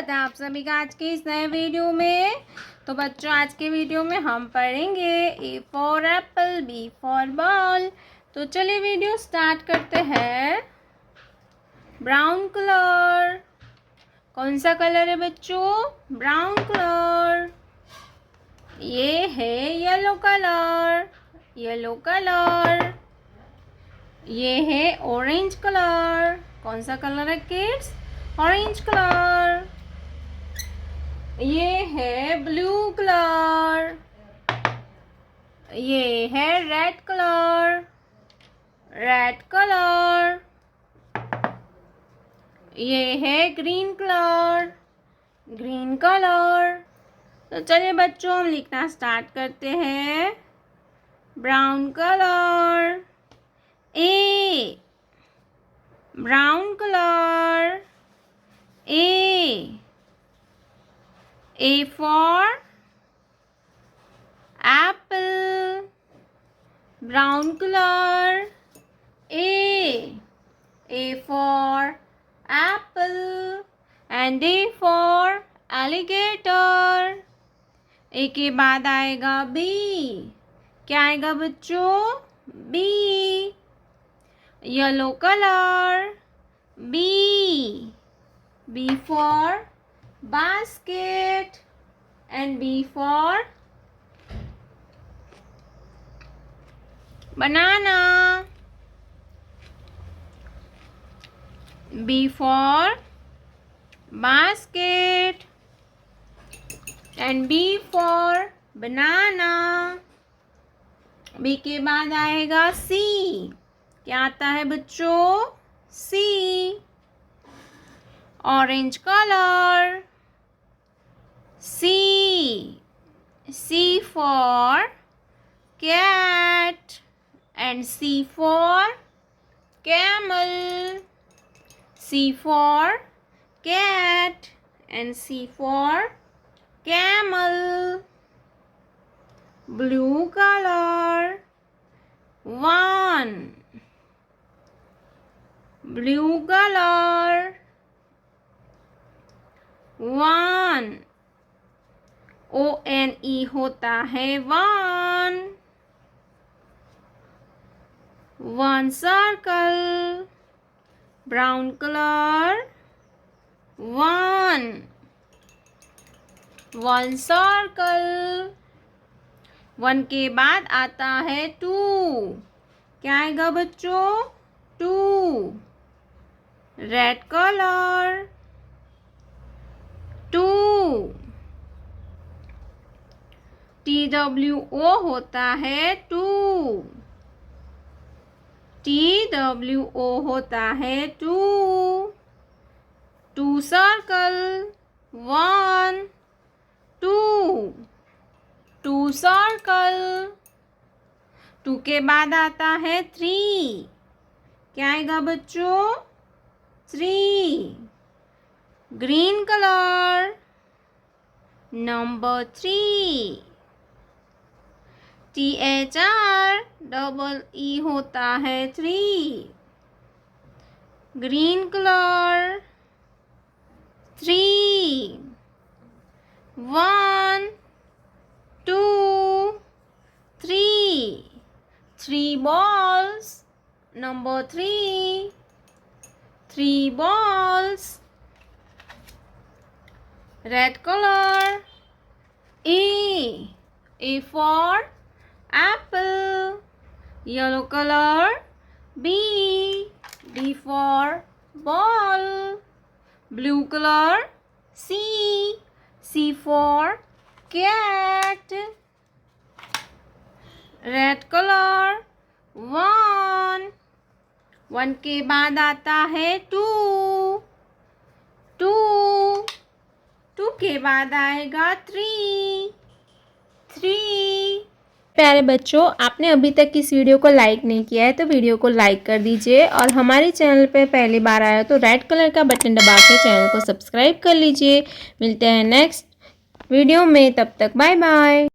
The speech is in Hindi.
स्वागत है आप सभी का आज के इस नए वीडियो में। तो बच्चों, आज के वीडियो में हम पढ़ेंगे A for apple, B for ball. तो चलिए वीडियो स्टार्ट करते हैं। ब्राउन कलर, कौन सा कलर है बच्चों? Brown colour. ये है येलो कलर, येलो कलर। ये है ऑरेंज कलर, कौन सा कलर है किड्स? Orange colour. ये है ब्लू कलर। ये है रेड कलर, रेड कलर। ये है ग्रीन कलर, ग्रीन कलर। तो चलिए बच्चों, हम लिखना स्टार्ट करते हैं। Brown colour, A, brown colour. A for apple, brown color. A for apple and A for alligator. A के बाद आएगा B, क्या आएगा बच्चों? B, yellow color. B for basket and B for banana. B for basket and B for banana. B के बाद आएगा C, क्या आता है बच्चों? C, orange color. C for cat and C for camel. C for cat and C for camel. Blue color, 1. Blue color, 1. ONE होता है 1. 1 circle, brown color. 1 circle. 1 के बाद आता है 2, क्या आएगा बच्चों? 2, रेड कलर. 2, TWO होता है 2. TWO होता है 2. 2 सर्कल, 1, 2. 2 सर्कल. 2 के बाद आता है 3, क्या आएगा बच्चों? 3, ग्रीन कलर. नंबर 3. THREE होता है 3, green colour. 3, 1, 2, 3. 3 balls. Number 3, 3 balls. Red color. A for apple, yellow color. B for ball, blue color. C for cat, red color. 1 के बाद आता है 2. 2 के बाद आएगा 3. प्यारे बच्चों, आपने अभी तक इस वीडियो को लाइक नहीं किया है तो वीडियो को लाइक कर दीजिए, और हमारे चैनल पे पहली बार आया तो रेड कलर का बटन दबा के चैनल को सब्सक्राइब कर लीजिए। मिलते हैं नेक्स्ट वीडियो में, तब तक बाय बाय।